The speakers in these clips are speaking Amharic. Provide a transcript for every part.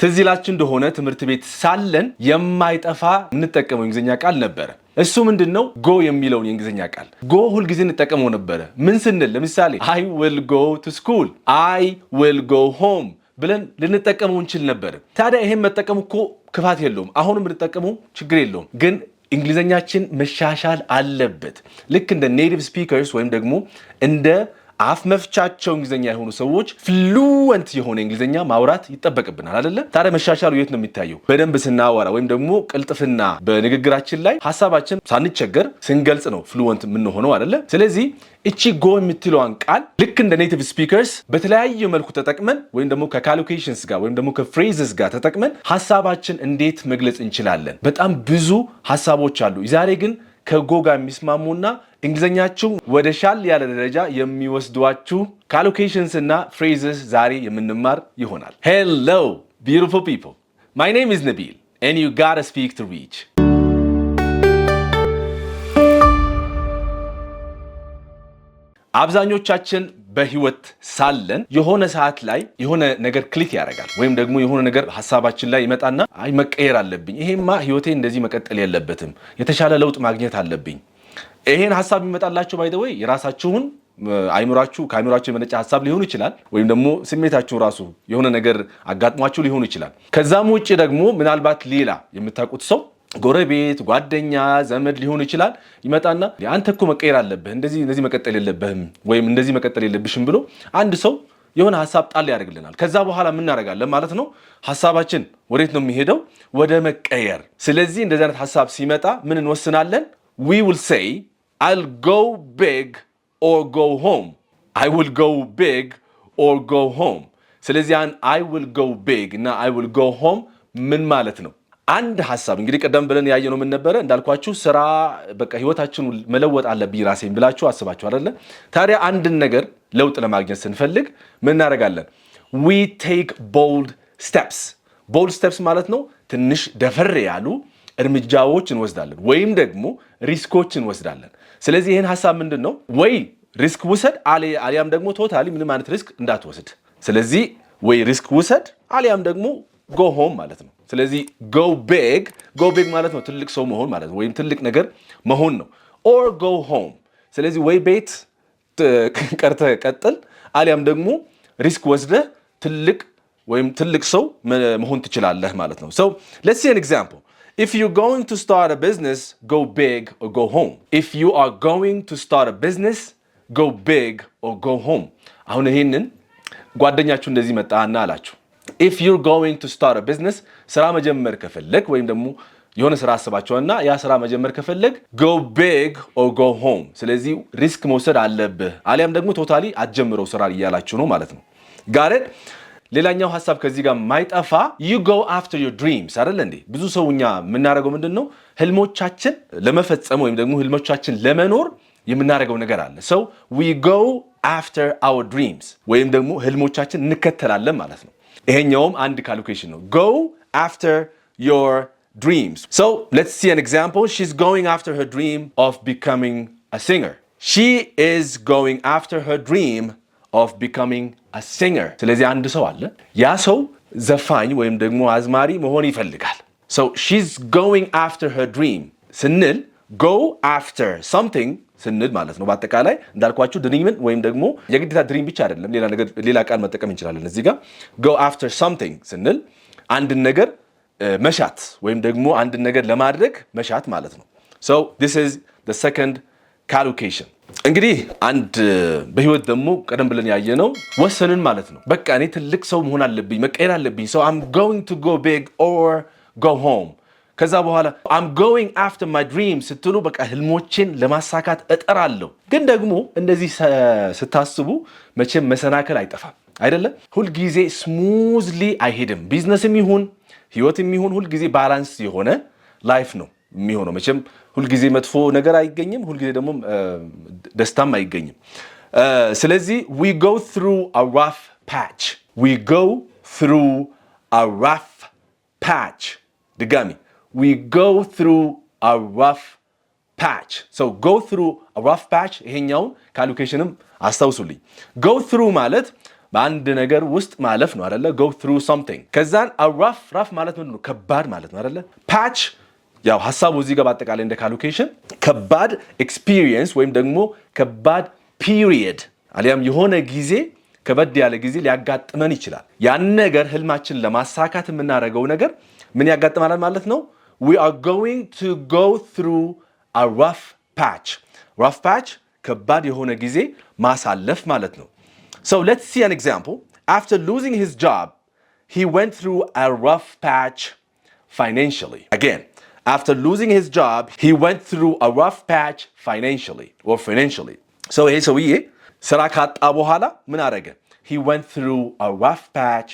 ትዝላችሁ እንደሆነ ትምህርት ቤት ሳለን የማይጠፋ እንጠቀመው እንግሊዘኛ ቃል ነበር። እሱ ምንድነው? go የሚለው የእንግሊዘኛ ቃል go ሁሉ ጊዜ እንጠቀመው ነበር። ምን ስንል ለምሳሌ I will go to school I will go home ብለን ልንጠቀመው እንችል ነበር። ታዲያ ይሄን መጠቀሙ እኮ ክፋት የለውም። አሁንም ልንጠቀመው ችግር የለውም። ግን እንግሊዘኛችን መሻሻል አለበት። ልክ እንደ ኔቲቭ ስፒከርስ ወይም ደግሞ እንደ አፍ መፍቻቸው እንግሊዘኛ የሆኑ ሰዎች ፍሉዌንት የሆነ እንግሊዘኛ ማውራት ይጠበቅብናል አይደለ? ታዲያ መሻሻሉ የት ነው የሚታየው? በደንብ ስናወራ ወይም ደግሞ ቅልጥፍና በንግግራችን ላይ ሐሳባችን ሳንቸገር ስንገልጽ ነው ፍሉዌንት የምንሆነው አይደለ? ስለዚህ እቺ go የምትለዋን ቃል ልክ እንደ ኔቲቭ ስፒከርስ በተለያየ መልኩ ተጠቅመን ወይም ደግሞ ከካሎኬሽንስ ጋር ወይም ደግሞ ከፍሬዝስ ጋር ተጠቅመን ሐሳባችን እንዴት መግለጽ እንችላለን? በጣም ብዙ ሐሳቦች አሉ። ዛሬ ግን ከጎ ጋር የሚስማሙና እንግሊዘኛችሁ ወደ ሻል ያለ ደረጃ የሚወስዷችሁ collocations እና phrases ዛሬ የምንማር ይሆናል። Hello beautiful people. My name is Nabil and you gotta speak to reach. አብዛኞቻችን በህይወት ሳለን የሆነ ሰዓት ላይ የሆነ ነገር ክሊክ ያደርጋል ወይም ደግሞ የሆነ ነገር ሐሳባችን ላይ ይመጣና አይ መቀየር አለብኝ፣ ይሄማ ህይወቴ እንደዚህ መቀጠል የለበትም፣ የተሻለ ለውጥ ማግኘት አለብኝ። ይሄን ሐሳብ ይመጣላችሁ ባይ ዘ ወይ የራሳችሁን አይምራችሁ ከአይምራችሁ የመነጨ ሐሳብ ሊሆን ይችላል ወይም ደግሞ ስሜታችሁ ራሱ የሆነ ነገር አጋጥሟችሁ ሊሆን ይችላል። ከዛም ውጪ ደግሞ ምናልባት ሌላ የምታውቁት ሰው ጎረቤት፣ ጓደኛ፣ ዘመድ ሊሆን ይችላል ይመጣና አንተ እኮ መቀየር አለብህ፣ እንደዚህ መቀጠል የለብህም ወይም እንደዚህ መቀጠል የለብሽም ብሎ አንድ ሰው የሆነ ሐሳብ ጣል ያደርግልናል። ከዛ በኋላ ምን እናደርጋለን ማለት ነው? ሐሳባችን ወዴት ነው የሚሄደው? ወደ መቀየር። ስለዚህ እንደዚህ አይነት ሐሳብ ሲመጣ ምን እንወስናለን? We will say I'll go big or go home. I will go big or go home. ስለዚህ I will go big እና I will go home ምን ማለት ነው? አንድ ሐሳብ እንግዲህ ቀደም ብለን ያየነው ምን ነበረ? እንዳልኳችሁ ስራ በቃ ህይወታችንን መለወጥ አለብኝ ራሴን ብላችሁ አስባችሁ አይደለ? ታዲያ አንድን ነገር ለውጥ ለማግኘት ስንፈልግ ምን እናደርጋለን? We take bold steps. bold steps ማለት ነው ትንሽ ደፈር ያሉ እርምጃዎች እንወስዳለን ወይም ደግሞ ሪስኮች እንወስዳለን። ስለዚህ ይሄን ሐሳብ ምንድነው? ወይ ሪስክ ውሰድ አሊያም ደግሞ ቶታሊ ምንም አይነት ሪስክ እንዳትወስድ። ስለዚህ ወይ ሪስክ ውሰድ አሊያም ደግሞ go home ማለት ነው። ስለዚህ go big ማለት ነው ትልቅ ሰው መሆን ማለት ነው ወይም ትልቅ ነገር መሆን ነው። or go home ስለዚህ ወይ ቤት ቀርተህ ቀጥል አሊያም ደግሞ ሪስክ ወስደህ ትልቅ ሰው መሆን ትችላለህ ማለት ነው። So let's see an example. If you're going to start a business, go big or go home. If you are going to start a business, go big or go home. አሁን ይሄንን ጓደኛችሁ እንደዚህ መጣና አላችሁ if you're going to start a business ስራ መጀመር ከፈለክ ወይም ደግሞ የሆነ ስራ አስባችሁና ያ ስራ መጀመር ከፈለክ go big or go home ስለዚህ ሪስክ መውሰድ አለብህ አሊያም ደግሞ ቶታሊ አትጀምረው ስራ እያላችሁ ነው ማለት ነው። got it? ሌላኛው ሐሳብ ከዚህ ጋር ማይጠፋ you go after your dreams አይደል እንዴ? ብዙ ሰውኛ የምናደርገው ምንድነው? ህልሞቻችን ለመፈጸም ወይም ደግሞ ህልሞቻችን ለመኖር የምናደርገው ነገር አለ። so we go after our dreams ወይም ደግሞ ህልሞቻችን እንከተላለን ማለት ነው። ይሄኛውም አንድ ካልኩሌሽን ነው። go after your dreams. So let's see an example. She's going after her dream of becoming a singer. She is going after her dream of becoming a singer. ስለዚህ አንድ ሰው አለ ያ ሰው ዘፋኝ ወይም ደግሞ አዝማሪ መሆን ይፈልጋል። So she's going after her dream ስንል go after something ስንል ማለት ነው። በአጠቃላይ እንዳልኳችሁ ድሪምን ወይም ደግሞ የግዴታ ድሪም ብቻ አይደለም ሌላ ቃል መጠቀም እንችላለን። እዚህ ጋር go after something ስንል አንድን ነገር መሻት ወይም ደግሞ አንድን ነገር ለማድረግ መሻት ማለት ነው። So this is the second collocation. እንግዲህ አንድ በህይወት ደግሞ ቀደም ብለን ያየነው ወሰንን ማለት ነው። በቃ እኔ ትልቅ ሰው መሆን አለብኝ መቀየር አለብኝ so I'm going to go big or go home ከዛ በኋላ I'm going after my dreams ስትሉ በቃ ህልሞችን ለማሳካት እጠራለሁ። ግን ደግሞ እንደዚህ ስታስቡ መቼም መሰናከል አይጠፋም አይደለ? ሁሉ ጊዜ ስሙዝሊ አይሄድም። ቢዝነስም ይሁን ህይወትም ይሁን ሁሉ ጊዜ ባላንስ የሆነ ላይፍ ነው የሚሆነው። መቼም ሁሉ ጊዜ መጥፎ ነገር አይገኝም፣ ሁሉ ጊዜ ደግሞ ደስታም አይገኝም። ስለዚህ we go through a rough patch. We go through a rough patch. ድጋሚ we go through a rough patch. So go through a rough patch ይሄኛውን ካልኩሌሽንም አስተውሱልኝ። go through ማለት በአንድ ነገር ውስጥ ማለፍ ነው አይደለ? go through something። ከዛን a rough ማለት ምንድን ነው? ከባድ ማለት ነው አይደለ? patch ያው ሐሳቡ እዚህ ጋር በአጠቃላይ እንደ ካልኩሌሽን ከባድ ኤክስፒሪየንስ ወይም ደግሞ ከባድ ፒሪየድ አሊያም የሆነ ጊዜ ከበድ ያለ ጊዜ ሊያጋጥመን ይችላል። ያን ነገር ህልማችን ለማሳካት የምናደርገው ነገር ምን ያጋጥማል ማለት ነው? we are going to go through a rough patch ከባድ የሆነ ጊዜ ማሳለፍ ማለት ነው። So let's see an example. After losing his job, he went through a rough patch financially. Again, after losing his job, he went through a rough patch financially. So ይሄ ሰውዬ ስራ ካጣ በኋላ ምን አደረገ? He went through a rough patch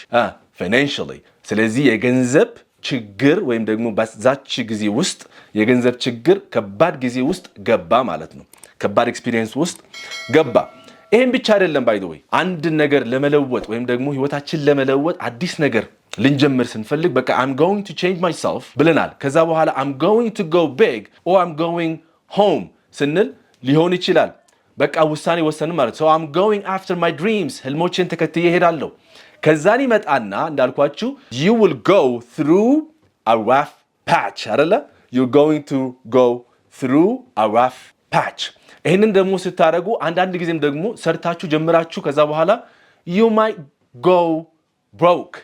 financially. ስለዚህ የገንዘብ ችግር ወይም ደግሞ በዛች ጊዜ ውስጥ የገንዘብ ችግር ከባድ ጊዜ ውስጥ ገባ ማለት ነው። ከባድ ኤክስፒሪየንስ ውስጥ ገባ። ይሄን ብቻ አይደለም ባይ ዘ ወይ አንድ ነገር ለመለወጥ ወይም ደግሞ ህይወታችን ለመለወጥ አዲስ ነገር ልንጀምር ስንፈልግ በቃ I'm going to change myself ብለናል። ከዛ በኋላ I'm going to go big or I'm going home ስንል ሊሆን ይችላል። በቃ ውሳኔ ወሰንን ማለት so I'm going after my dreams ህልሞችን ተከትዬ እሄዳለሁ። ከዛን ይመጣና እንዳልኳችሁ you will go through a rough patch አይደለ? You're going to go through a rough patch። ይሄንን ደግሞ ስታደርጉ አንዳንድ ጊዜም ደግሞ ሰርታችሁ ጀምራችሁ ከዛ በኋላ you might go broke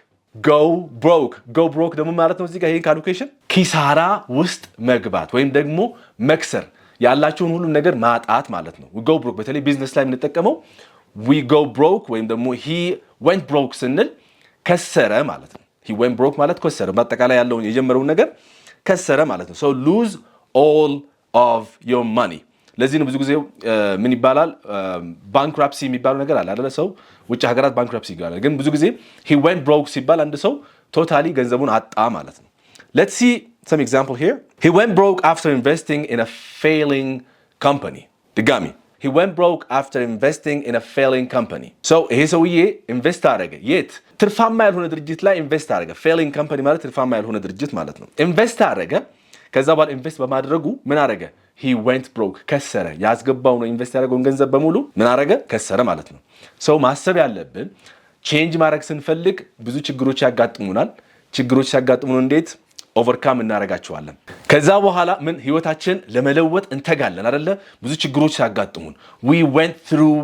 ደግሞ ማለት ነው እዚህ ጋር ይሄ ካልኩሌሽን ኪሳራ ውስጥ መግባት ወይም ደግሞ መክሰር ያላችሁን ሁሉ ነገር ማጣት ማለት ነው። we go broke በተለይ ቢዝነስ ላይ የምንጠቀመው we go broke ወይም ደግሞ he went broke ስንል ከሰረ ማለት ነው። he went broke ማለት ከሰረ በአጠቃላይ ያለውን የጀመረውን ነገር ከሰረ ማለት ነው። so lose all of your money። ለዚህ ነው ብዙ ጊዜ ምን ይባላል ባንክራፕሲ የሚባለው ነገር አለ አይደለ? ሰው ውጭ ሀገራት ባንክራፕሲ ይባላል። ግን ብዙ ጊዜ he went broke ሲባል አንድ ሰው ቶታሊ ገንዘቡን አጣ ማለት ነው። let's see some example here. he went broke after investing in a failing company. ድጋሚ he went broke after investing in a failing company. so ይሄ ሰውዬ ኢንቨስት አደረገ የት? ትርፋማ ያልሆነ ድርጅት ላይ ኢንቨስት አደረገ። failing company ማለት ትርፋማ ያልሆነ ድርጅት ማለት ነው። ኢንቨስት አደረገ። ከዛ በኋላ ኢንቨስት በማድረጉ ምን አደረገ? he went broke ከሰረ። ያስገባው ነው ኢንቨስት ያደረገውን ገንዘብ በሙሉ ምን አደረገ? ከሰረ ማለት ነው። ሰው ማሰብ ያለብን ቼንጅ ማድረግ ስንፈልግ ብዙ ችግሮች ያጋጥሙናል። ችግሮች ሲያጋጥሙን እንዴት ኦቨርካም እናደርጋቸዋለን? ከዛ በኋላ ምን ህይወታችን ለመለወጥ እንተጋለን አይደለ? ብዙ ችግሮች ሲያጋጥሙን we went through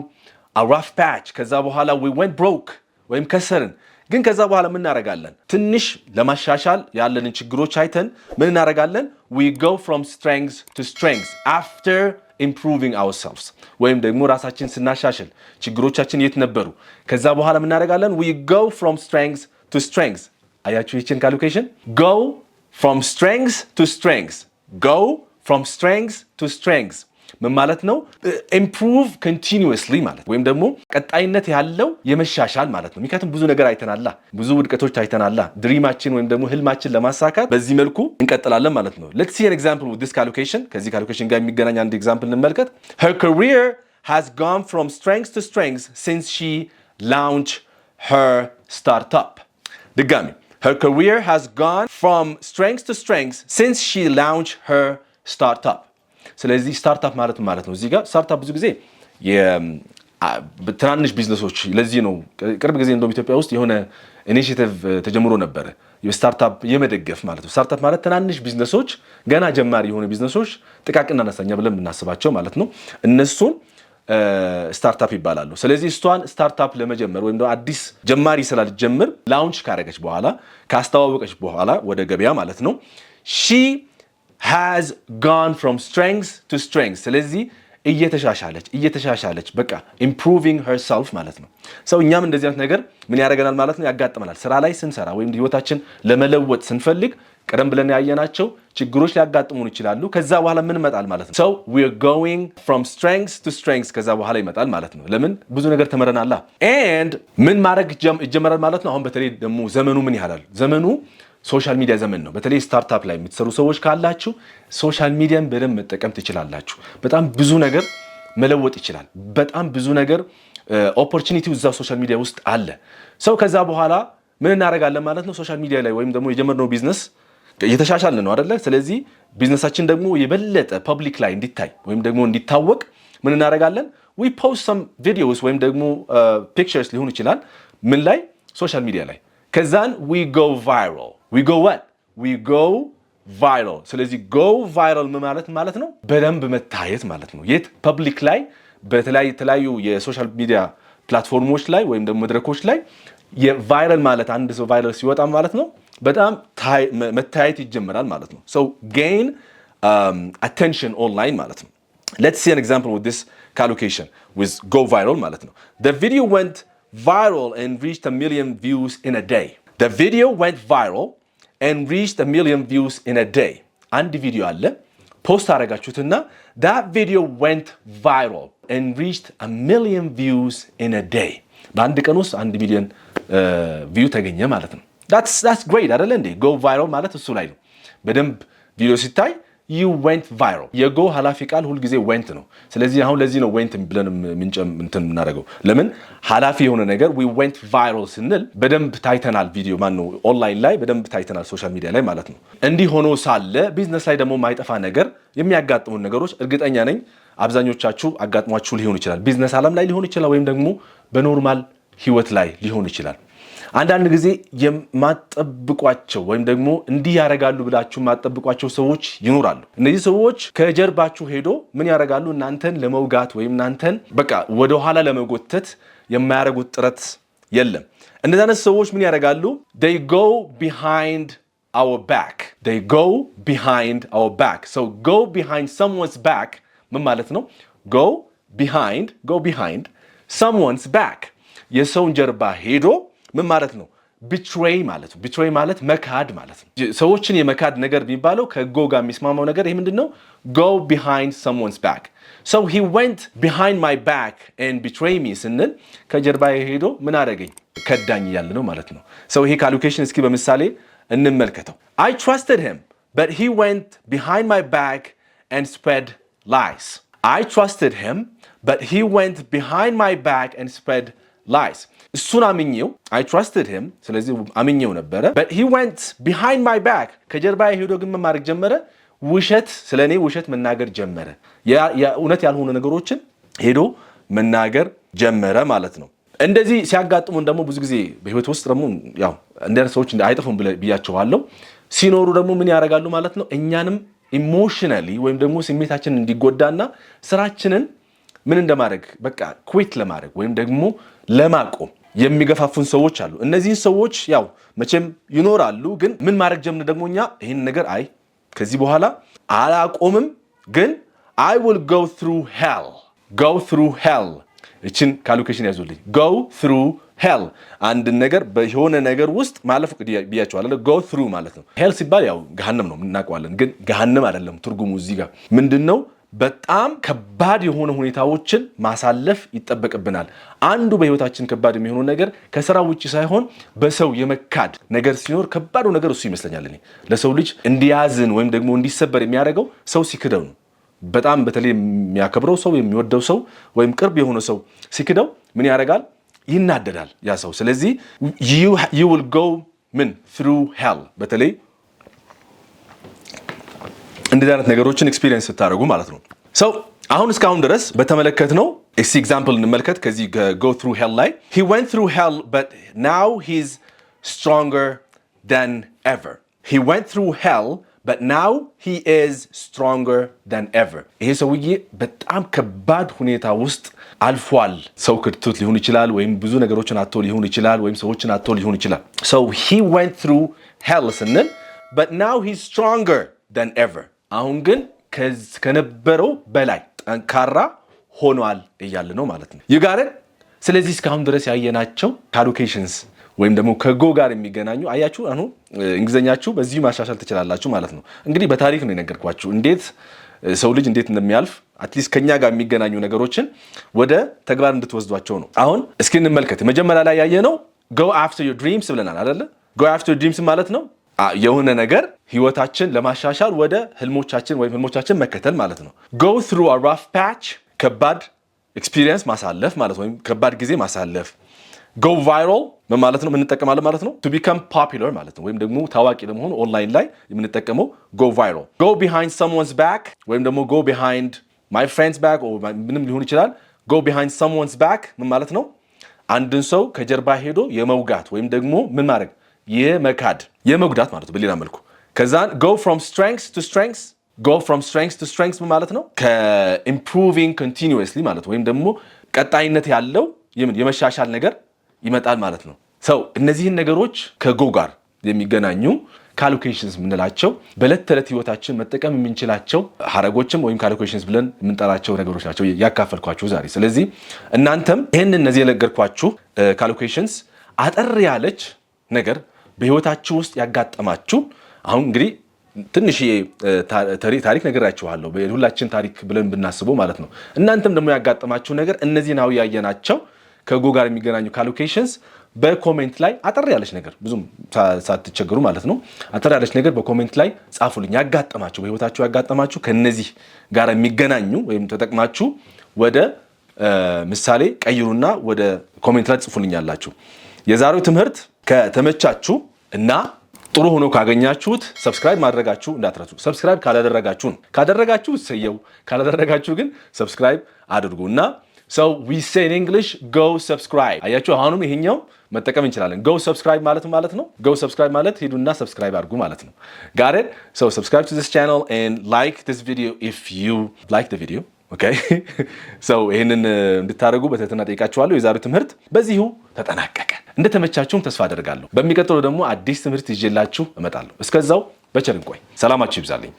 a rough patch ከዛ በኋላ we went broke ወይም ከሰርን። ግን ከዛ በኋላ ምን እናደርጋለን? ትንሽ ለማሻሻል ያለንን ችግሮች አይተን ምን እናደርጋለን? we go from strength to strength after improving ourselves ወይም ደግሞ ራሳችን ስናሻሽል ችግሮቻችን የት ነበሩ? ከዛ በኋላ ምን እናደርጋለን? we go from strength to strength። አያችሁ ይችን ካልኩሌሽን go from strength to strength ምን ማለት ነው? improve continuously ማለት ወይም ደግሞ ቀጣይነት ያለው የመሻሻል ማለት ነው። ምክንያቱም ብዙ ነገር አይተናላ፣ ብዙ ውድቀቶች አይተናላ። ድሪማችን ወይም ደግሞ ህልማችን ለማሳካት በዚህ መልኩ እንቀጥላለን ማለት ነው። let's see an example with this calculation። ከዚህ ካልኩሌሽን ጋር የሚገናኝ አንድ ኤግዛምፕል እንመልከት። her career has gone from strength to strength since she launched her startup። ድጋሚ her career has gone from strength to strength since she launched her startup። ስለዚህ ስታርታፕ ማለት ነው እዚህ ጋር ስታርታፕ ብዙ ጊዜ ትናንሽ ቢዝነሶች ለዚህ ነው ቅርብ ጊዜ እንደውም ኢትዮጵያ ውስጥ የሆነ ኢኒሺየቲቭ ተጀምሮ ነበር የስታርታፕ የመደገፍ ማለት ነው። ስታርታፕ ማለት ትናንሽ ቢዝነሶች ገና ጀማሪ የሆኑ ቢዝነሶች ጥቃቅንና አነስተኛ ብለን የምናስባቸው ማለት ነው። እነሱን ስታርታፕ ይባላሉ። ስለዚህ እሷን ስታርታፕ ለመጀመር ወይም ደግሞ አዲስ ጀማሪ ስላልጀምር ላውንች ካረገች በኋላ ካስተዋወቀች በኋላ ወደ ገበያ ማለት ነው she has gone from strength to strength። ስለዚህ እየተሻሻለች በቃ improving herself ማለት ነው። ሰው እኛም እንደዚህ አይነት ነገር ምን ያደርገናል ማለት ነው? ያጋጥመናል። ስራ ላይ ስንሰራ ወይም ህይወታችን ለመለወጥ ስንፈልግ ቀደም ብለን ያየናቸው ችግሮች ሊያጋጥሙን ይችላሉ። ከዛ በኋላ ምን ይመጣል ማለት ነው? so we are going from strength to strength ከዛ በኋላ ይመጣል ማለት ነው። ለምን? ብዙ ነገር ተመረናላ። and ምን ማድረግ ይጀመራል ማለት ነው? አሁን በተለይ ደግሞ ዘመኑ ምን ያህላል? ዘመኑ ሶሻል ሚዲያ ዘመን ነው። በተለይ ስታርታፕ ላይ የምትሰሩ ሰዎች ካላችሁ ሶሻል ሚዲያን በደንብ መጠቀም ትችላላችሁ። በጣም ብዙ ነገር መለወጥ ይችላል። በጣም ብዙ ነገር ኦፖርቹኒቲው እዛው ሶሻል ሚዲያ ውስጥ አለ። ሰው ከዛ በኋላ ምን እናደርጋለን ማለት ነው? ሶሻል ሚዲያ ላይ ወይም ደግሞ የጀመርነው ቢዝነስ እየተሻሻለ ነው አይደለ? ስለዚህ ቢዝነሳችን ደግሞ የበለጠ ፐብሊክ ላይ እንዲታይ ወይም ደግሞ እንዲታወቅ ምን እናደርጋለን? we post some videos ወይም ደግሞ pictures ሊሆን ይችላል ምን ላይ ሶሻል ሚዲያ ላይ ከዛን we go viral we go what we go viral ስለዚህ go viral ማለት ነው በደንብ መታየት ማለት ነው የት ፐብሊክ ላይ በተለያዩ የሶሻል ሚዲያ ፕላትፎርሞች ላይ ወይም ደግሞ መድረኮች ላይ የቫይራል ማለት አንድ ሰው ቫይራል ሲወጣ ማለት ነው በጣም መታየት ይጀምራል ማለት ነው so gain attention online ማለት ነው let's see an example with this collocation with go viral ማለት ነው the video went viral and reached 1 million views in a day the video went viral and reached 1 million views in a day አንድ ቪዲዮ አለ ፖስት አደረጋችሁትና that video went viral and reached 1 million views in a day በአንድ ቀን ውስጥ 1 ሚሊዮን ቪው ተገኘ ማለት ነው that's great አይደል እንዴ go viral ማለት እሱ ላይ ነው በደንብ ቪዲዮ ሲታይ you went viral የጎ ሐላፊ ቃል ሁሉ ጊዜ went ነው ስለዚህ አሁን ለዚህ ነው went ብለን እናደርገው ለምን ሐላፊ የሆነ ነገር we went viral ስንል በደንብ ታይተናል ቪዲዮ ማነው ኦንላይን ላይ በደንብ ታይተናል ሶሻል ሚዲያ ላይ ማለት ነው እንዲህ ሆኖ ሳለ ቢዝነስ ላይ ደግሞ ማይጠፋ ነገር የሚያጋጥሙ ነገሮች እርግጠኛ ነኝ አብዛኞቻችሁ አጋጥሟችሁ ሊሆን ይችላል ቢዝነስ ዓለም ላይ ሊሆን ይችላል ወይም ደግሞ በኖርማል ህይወት ላይ ሊሆን ይችላል አንዳንድ ጊዜ የማጠብቋቸው ወይም ደግሞ እንዲህ ያረጋሉ ብላችሁ ማጠብቋቸው ሰዎች ይኖራሉ እነዚህ ሰዎች ከጀርባችሁ ሄዶ ምን ያረጋሉ እናንተን ለመውጋት ወይም እናንተን በቃ ወደ ኋላ ለመጎተት የማያረጉት ጥረት የለም እነዛን ሰዎች ምን ያረጋሉ they go behind our back they go behind our back so go behind someone's back ምን ማለት ነው go behind someone's back የሰውን ጀርባ ሄዶ ምን ማለት ነው betray ማለት ነው betray ማለት መካድ ማለት ነው ሰዎችን የመካድ ነገር የሚባለው ከጎ ጋር የሚስማማው ነገር ይሄ ምንድነው go behind someone's back so he went behind my back and betrayed me ስንል ከጀርባ ሄዶ ምን አደረገኝ ከዳኝ ያለ ነው ማለት ነው so ይሄ ካልኩሌሽን እስኪ በምሳሌ እንመልከተው I trusted him but he went behind my back and spread lies I trusted him but he went behind my back and spread lies እሱን አምኜው I trusted him ስለዚህ አምኜው ነበረ but he went behind my back ከጀርባዬ ሄዶ ግን ማድረግ ጀመረ ውሸት ስለኔ ውሸት መናገር ጀመረ የእውነት ያልሆነ ነገሮችን ሄዶ መናገር ጀመረ ማለት ነው እንደዚህ ሲያጋጥሙን ደግሞ ብዙ ጊዜ በህይወት ውስጥ ደግሞ ያው እንደነ ሰዎች አይጠፉም ብያቸዋለሁ ሲኖሩ ደግሞ ምን ያደርጋሉ ማለት ነው እኛንም ኢሞሽናሊ ወይም ደግሞ ስሜታችንን እንዲጎዳና ስራችንን ምን እንደማድረግ በቃ ኩዊት ለማድረግ ወይም ደግሞ ለማቆም የሚገፋፉን ሰዎች አሉ እነዚህ ሰዎች ያው መቼም ይኖራሉ ግን ምን ማድረግ ጀምነ ደግሞ እኛ ይሄን ነገር አይ ከዚህ በኋላ አላቆምም ግን I will go through hell እቺን ካልኩሌሽን ያዙልኝ go through hell አንድ ነገር በሆነ ነገር ውስጥ ማለፍ ብያቸዋለሁ go through ማለት ነው hell ሲባል ያው ገሃነም ነው እናውቀዋለን ግን ገሃነም አይደለም ትርጉሙ እዚህ ጋር ምንድነው በጣም ከባድ የሆነ ሁኔታዎችን ማሳለፍ ይተበቀብናል አንዱ በህይወታችን ከባድ የሚሆነው ነገር ከሥራ ውጪ ሳይሆን በሰው የመካድ ነገር ሲኖር ከባዱ ነገር እሱ ይመስለኛል እኔ ለሰው ልጅ እንዲያዝን ወይም ደግሞ እንዲሰበር የሚያደርገው ሰው ሲክደው ነው በጣም በተለይ የሚያከብረው ሰው የሚወደው ሰው ወይም ቅርብ የሆነ ሰው ሲክደው ምን ያደርጋል ይናደዳል ያ ሰው ስለዚህ you will go through hell በተለይ እንደዚህ አይነት ነገሮችን ኤክስፒሪየንስ ስታደርጉ ማለት ነው so አሁን እስካሁን ድረስ በተመለከትነው እሺ ኤግዛምፕል እንመልከት ከዚህ go through hell ላይ he went through hell but now he's stronger than ever he went through hell but now he is stronger than ever ይሄ ሰውዬ በጣም ከባድ ሁኔታ ውስጥ አልፏል ሰው ክድቶት ሊሆን ይችላል ወይም ብዙ ነገሮችን አጥቶ ሊሆን ይችላል ወይም ሰዎችን አጥቶ ሊሆን ይችላል so he went through hell ስንል but now he's stronger than ever አሁን ግን ከነበረው በላይ ጠንካራ ሆኗል እያለ ነው ማለት ነው you got it ስለዚህ እስካሁን ድረስ ያየናቸው ካልኩሌሽንስ ወይም ደግሞ ከጎ ጋር የሚገናኙ አያችሁ አሁን እንግሊዘኛችሁ በዚህ ማሻሻል ትችላላችሁ ማለት ነው እንግዲህ በታሪክ ነው የነገርኳችሁ እንዴት ሰው ልጅ እንዴት እንደሚያልፍ አትሊስት ከኛ ጋር የሚገናኙ ነገሮችን ወደ ተግባር እንድትወስዷቸው ነው አሁን እስኪ እንመልከት መጀመሪያ ላይ ያየነው go after your dreams ብለናል አይደለ go after your dreams ማለት ነው የሆነ ነገር ህይወታችን ለማሻሻል ወደ ህልሞቻችን ወይም ህልሞቻችን መከተል ማለት ነው go through a rough patch ከባድ ኤክስፒሪየንስ ማሳለፍ ማለት ወይም ከባድ ጊዜ ማሳለፍ go viral ማለት ነው ምን እንጠቀማለን ማለት ነው to become popular ማለት ነው ወይም ደግሞ ታዋቂ ለመሆን ኦንላይን ላይ የምንጠቀመው go viral go behind someone's back ወይም ደግሞ go behind my friend's back or ምንም ሊሆን ይችላል go behind someone's back ምን ማለት ነው አንድን ሰው ከጀርባ ሄዶ የመውጋት ወይም ደግሞ ምን ማድረግ የመካድ የመጉዳት ማለት ነው በሌላ መልኩ ከዛን go from strength to strength ምን ማለት ነው ከimproving continuously ማለት ወይም ደግሞ ቀጣይነት ያለው የመሻሻል ነገር ይመጣል ማለት ነው ሰው እነዚህን ነገሮች ከጎ ጋር የሚገናኙ ካልኩሌሽንስ ምንላቸው በለት ተለት ህይወታችን መጠቀም የምንችላቸው ሐረጎችም ወይም ካልኩሌሽንስ ብለን የምንጠራቸው ነገሮች ናቸው ያካፈልኳችሁ ዛሬ ስለዚህ እናንተም ይሄን እነዚህ የነገርኳችሁ ካልኩሌሽንስ አጠር ያለች ነገር በህይወታችሁ ውስጥ ያጋጠማችሁ አሁን እንግዲህ ትንሽ ታሪክ ነገራችኋለሁ በሁላችን ታሪክ ብለን ብናስበው ማለት ነው እናንተም ደግሞ ያጋጠማችሁ ነገር እነዚህ ነው ያየናቸው ከጎ ጋር የሚገናኙ ካልኩሌሽንስ በኮሜንት ላይ አጠር ያለች ነገር ብዙም ሳትቸገሩ ማለት ነው አጠር ያለች ነገር በኮሜንት ላይ ጻፉልኝ ያጋጠማችሁ በህይወታችሁ ያጋጠማችሁ ከነዚህ ጋር የሚገናኙ ወይም ተጠቅማችሁ ወደ ምሳሌ ቀይሩና ወደ ኮሜንት ላይ ጽፉልኛላችሁ የዛሬው ትምህርት ከተመቻችሁ እና ጥሩ ሆኖ ካገኛችሁት ሰብስክራይብ ማድረጋችሁ እንዳትረሱ ሰብስክራይብ ካደረጋችሁ ሰየው ካላደረጋችሁ ግን ሰብስክራይብ አድርጉና So we say in English go subscribe አያችሁ አሁንም ይሄኛው መጠቀም እንችላለን go subscribe ማለት ነው go subscribe ማለት ሄዱና subscribe አድርጉ ማለት ነው got it so subscribe to this channel and like this video if you like the video okay so ይሄንን እንድታደርጉ በትህትና ጠይቃችኋለሁ የዛሬው ትምህርት በዚሁ ተጠናቀቀ እንደተመቻችሁም ተስፋ አደርጋለሁ በሚቀጥለው ደግሞ አዲስ ትምህርት ይዤላችሁ እመጣለሁ እስከዛው በቸር እንቆይ ሰላማችሁ ይብዛልኝ